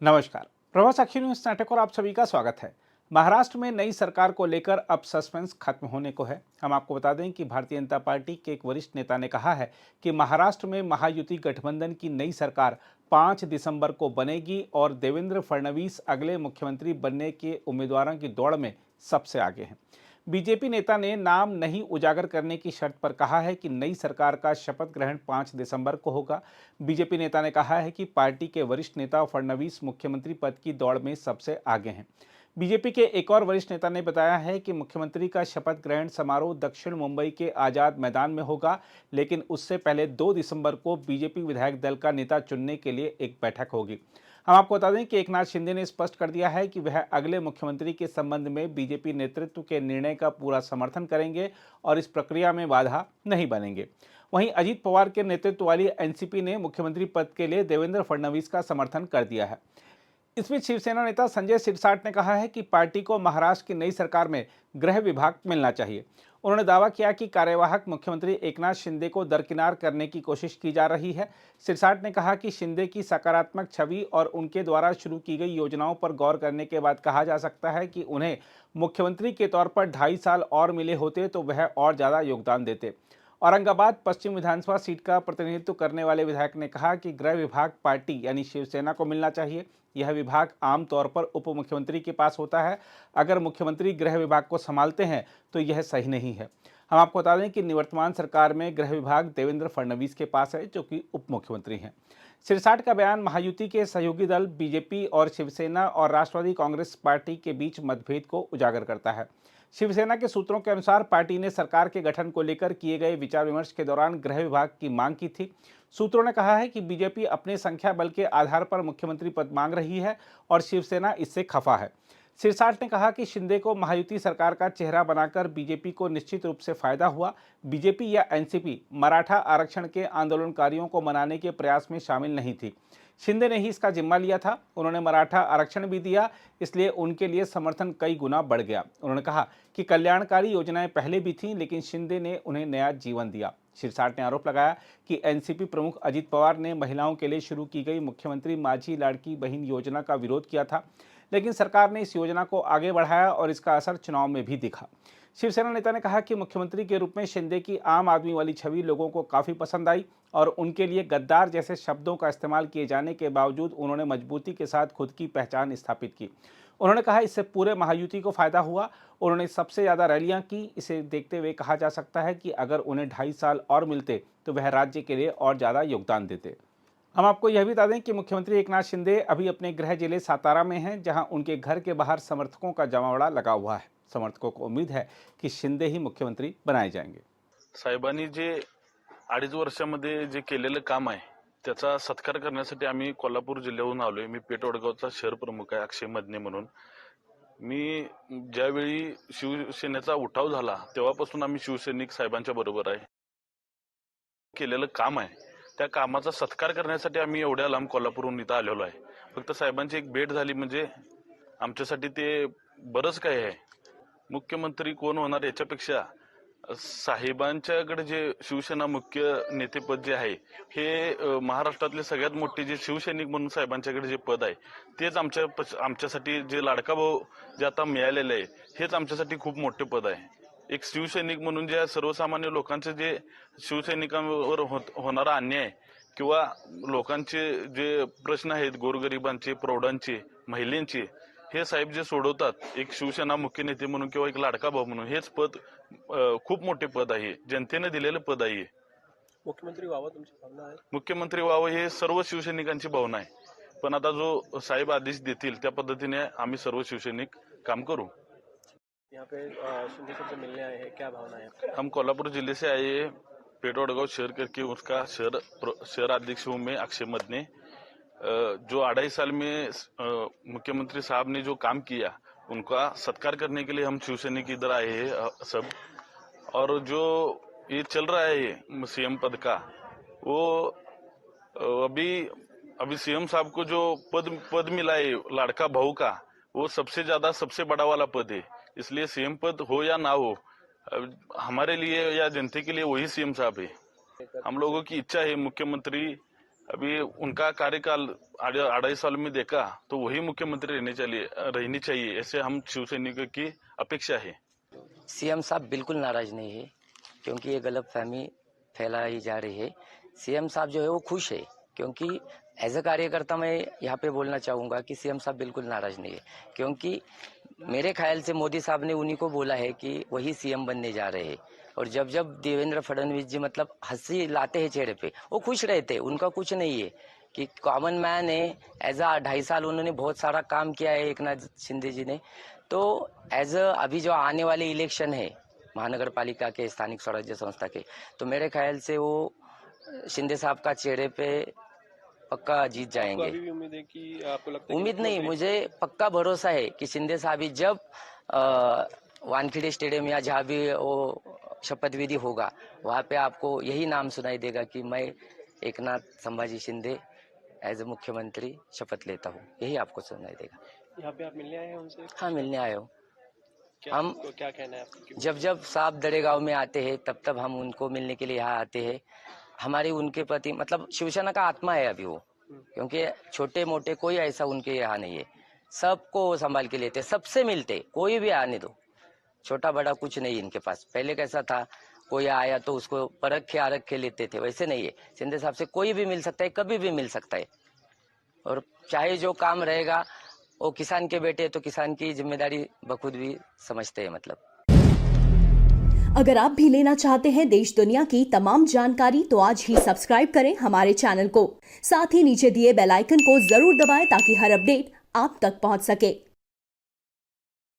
नमस्कार। प्रवास साक्षी न्यूज नाटक और आप सभी का स्वागत है। महाराष्ट्र में नई सरकार को लेकर अब सस्पेंस खत्म होने को है। हम आपको बता दें कि भारतीय जनता पार्टी के एक वरिष्ठ नेता ने कहा है कि महाराष्ट्र में महायुति गठबंधन की नई सरकार 5 दिसंबर को बनेगी और देवेंद्र फडणवीस अगले मुख्यमंत्री बनने के उम्मीदवारों की दौड़ में सबसे आगे हैं। बीजेपी नेता ने नाम नहीं उजागर करने की शर्त पर कहा है कि नई सरकार का शपथ ग्रहण 5 दिसंबर को होगा। बीजेपी नेता ने कहा है कि पार्टी के वरिष्ठ नेता फडणवीस मुख्यमंत्री पद की दौड़ में सबसे आगे हैं। बीजेपी के एक और वरिष्ठ नेता ने बताया है कि मुख्यमंत्री का शपथ ग्रहण समारोह दक्षिण मुंबई के आजाद मैदान में होगा, लेकिन उससे पहले 2 दिसंबर को बीजेपी विधायक दल का नेता चुनने के लिए एक बैठक होगी। हम आपको बता दें कि एकनाथ शिंदे ने स्पष्ट कर दिया है कि वह अगले मुख्यमंत्री के संबंध में बीजेपी नेतृत्व के निर्णय का पूरा समर्थन करेंगे और इस प्रक्रिया में बाधा नहीं बनेंगे। वहीं अजीत पवार के नेतृत्व वाली एनसीपी ने मुख्यमंत्री पद के लिए देवेंद्र फडणवीस का समर्थन कर दिया है। इस बीच शिवसेना नेता संजय सिरसाट ने कहा है कि पार्टी को महाराष्ट्र की नई सरकार में गृह विभाग मिलना चाहिए। उन्होंने दावा किया कि कार्यवाहक मुख्यमंत्री एकनाथ शिंदे को दरकिनार करने की कोशिश की जा रही है। सिरसाट ने कहा कि शिंदे की सकारात्मक छवि और उनके द्वारा शुरू की गई योजनाओं पर गौर करने के बाद कहा जा सकता है कि उन्हें मुख्यमंत्री के तौर पर 2.5 साल और मिले होते तो वह और ज़्यादा योगदान देते। औरंगाबाद पश्चिम विधानसभा सीट का प्रतिनिधित्व करने वाले विधायक ने कहा कि गृह विभाग पार्टी यानी शिवसेना को मिलना चाहिए। यह विभाग आमतौर पर उप मुख्यमंत्री के पास होता है। अगर मुख्यमंत्री गृह विभाग को संभालते हैं तो यह सही नहीं है। हम आपको बता दें कि निवर्तमान सरकार में गृह विभाग देवेंद्र फडणवीस के पास है, जो कि उप मुख्यमंत्री हैं। सिरसाट का बयान महायुति के सहयोगी दल बीजेपी और शिवसेना और राष्ट्रवादी कांग्रेस पार्टी के बीच मतभेद को उजागर करता है। शिवसेना के सूत्रों के अनुसार पार्टी ने सरकार के गठन को लेकर किए गए विचार विमर्श के दौरान गृह विभाग की मांग की थी। सूत्रों ने कहा है कि बीजेपी अपने संख्या बल के आधार पर मुख्यमंत्री पद मांग रही है और शिवसेना इससे खफा है। सिरसाट ने कहा कि शिंदे को महायुति सरकार का चेहरा बनाकर बीजेपी को निश्चित रूप से फायदा हुआ। बीजेपी या एनसीपी मराठा आरक्षण के आंदोलनकारियों को मनाने के प्रयास में शामिल नहीं थी। शिंदे ने ही इसका जिम्मा लिया था। उन्होंने मराठा आरक्षण भी दिया, इसलिए उनके लिए समर्थन कई गुना बढ़ गया। उन्होंने कहा कि कल्याणकारी योजनाएं पहले भी थीं, लेकिन शिंदे ने उन्हें नया जीवन दिया। सिरसाट ने आरोप लगाया कि एनसीपी प्रमुख अजीत पवार ने महिलाओं के लिए शुरू की गई मुख्यमंत्री माझी लाड़की बहन योजना का विरोध किया था, लेकिन सरकार ने इस योजना को आगे बढ़ाया और इसका असर चुनाव में भी दिखा। शिवसेना नेता ने कहा कि मुख्यमंत्री के रूप में शिंदे की आम आदमी वाली छवि लोगों को काफ़ी पसंद आई और उनके लिए गद्दार जैसे शब्दों का इस्तेमाल किए जाने के बावजूद उन्होंने मजबूती के साथ खुद की पहचान स्थापित की। उन्होंने कहा इससे पूरे महायुति को फायदा हुआ। उन्होंने सबसे ज़्यादा रैलियां की। इसे देखते हुए कहा जा सकता है कि अगर उन्हें 2.5 साल और मिलते तो वह राज्य के लिए और ज़्यादा योगदान देते। हम आपको यह भी बता दें कि मुख्यमंत्री एकनाथ शिंदे अभी अपने गृह जिले सातारा में हैं, जहां उनके घर के बाहर समर्थकों का जमावड़ा लगा हुआ है। समर्थकों को उम्मीद है कि शिंदे ही मुख्यमंत्री बनाए जाएंगे। साहेबांनी जे 2.5 वर्षामध्ये जे केलेलं काम आहे त्याचा सत्कार करण्यासाठी आम्ही कोल्हापूर जिल्ह्याहून आलोय। मी पेठ वडगावचा शहर प्रमुख आहे अक्षय मदने म्हणून। मी ज्यावेळी शिवसेनेचा उठाव झाला तेव्हापासून आम्ही शिवसैनिक साहेबांच्या बरोबर आहे। केलेलं काम आहे त्या कामाचा सत्कार करण्यासाठी आम्ही एवढ्या लांब कोल्हापूरहून इथं आलेलो आहे। फक्त साहेबांची एक भेट झाली म्हणजे आमच्यासाठी ते बरंच काही आहे। मुख्यमंत्री कोण होणार याच्यापेक्षा साहेबांच्याकडे जे शिवसेना मुख्य नेतेपद जे आहे हे महाराष्ट्रातले सगळ्यात मोठे जे शिवसैनिक म्हणून साहेबांच्याकडे जे पद आहे तेच आमच्यासाठी जे लाडका भाऊ जे आता मिळालेले आहे हेच आमच्यासाठी खूप मोठे पद आहे। एक शिवसैनिक म्हणून जे सर्वसामान्य लोकांचे जे शिवसैनिकांवर होणारा अन्याय किंवा लोकांचे जे प्रश्न आहेत गोरगरिबांचे, प्रौढांचे, महिलांचे हे साहेब जे सोडवतात एक शिवसेना मुख्य नेते म्हणून किंवा एक लाडका भाऊ म्हणून हेच पद खूप मोठे पद आहे, जनतेने दिलेलं पद आहे। मुख्यमंत्री व्हावं तुमची भावना आहे? मुख्यमंत्री व्हावं हे सर्व शिवसैनिकांची भावना आहे, पण आता जो साहेब आदेश देतील त्या पद्धतीने आम्ही सर्व शिवसैनिक काम करू। यहाँ पे शिंदे से मिलने आए हैं, क्या भावना है? हम कोल्हापुर जिले से आए हैं, पेठ वडगांव शहर करके उसका शहर अध्यक्ष हूँ मैं अक्षय मदने। जो 2.5 साल में मुख्यमंत्री साहब ने जो काम किया उनका सत्कार करने के लिए हम शिवसैनिक इधर आए हैं सब। और जो ये चल रहा है सीएम पद का वो अभी सीएम साहब को जो पद मिला है लाड़का भाऊ का वो सबसे ज्यादा सबसे बड़ा वाला पद है। इसलिए सीएम पद हो या ना हो हमारे लिए या जनता के लिए वही सीएम साहब है। हम लोगों की इच्छा है मुख्यमंत्री अभी उनका कार्यकाल 2.5 साल में देखा तो वही मुख्यमंत्री रहनी चाहिए ऐसे हम शिवसैनिकों की अपेक्षा है। सीएम साहब बिल्कुल नाराज नहीं है, क्योंकि ये गलतफहमी फैलाई जा रही है। सीएम साहब जो है वो खुश है, क्योंकि एज अ कार्यकर्ता मैं यहाँ पे बोलना चाहूँगा कि सीएम साहब बिल्कुल नाराज नहीं है, क्योंकि मेरे ख्याल से मोदी साहब ने उन्हीं को बोला है कि वही सीएम बनने जा रहे हैं। और जब जब देवेंद्र फडणवीस जी मतलब हंसी लाते हैं चेहरे पे, वो खुश रहते हैं, उनका कुछ नहीं है कि कॉमन मैन है। एज अ 2.5 साल उन्होंने बहुत सारा काम किया है एकनाथ शिंदे जी ने। तो एज अ अभी जो आने वाले इलेक्शन है महानगर पालिका के, स्थानिक स्वराज्य संस्था के, तो मेरे ख्याल से वो शिंदे साहब का चेहरे पे पक्का जीत आपको जाएंगे। अभी भी उम्मीद है कि आपको लगता है कि उम्मीद नहीं, मुख्यमंत्री- मुझे पक्का भरोसा है कि शिंदे साहब ही जब वानखेड़े स्टेडियम या जहाँ भी वो शपथ विधि होगा, वहाँ पे आपको यही नाम सुनाई देगा कि मैं एकनाथ संभाजी शिंदे एज ए मुख्यमंत्री शपथ लेता हूँ, यही आपको सुनाई देगा। यहाँ पे आप मिलने आए हैं उनसे? हाँ, मिलने आए हो। क्या आपको क्या कहना है आपको? जब जब साहब दरेगांव में आते हैं तब तब हम उनको मिलने के लिए यहाँ आते हैं। हमारी उनके प्रति मतलब शिवसेना का आत्मा है अभी वो, क्योंकि छोटे मोटे कोई ऐसा उनके यहाँ नहीं है, सबको संभाल के लेते, सबसे मिलते, कोई भी आने दो, छोटा बड़ा कुछ नहीं इनके पास। पहले कैसा था, कोई आया तो उसको परख के आरख के लेते थे, वैसे नहीं है। शिंदे साहब से कोई भी मिल सकता है, कभी भी मिल सकता है, और चाहे जो काम रहेगा वो किसान के बेटे तो किसान की जिम्मेदारी बखुद भी समझते हैं। मतलब अगर आप भी लेना चाहते हैं देश दुनिया की तमाम जानकारी तो आज ही सब्सक्राइब करें हमारे चैनल को। साथ ही नीचे दिए बेल आइकन को जरूर दबाएं ताकि हर अपडेट आप तक पहुंच सके।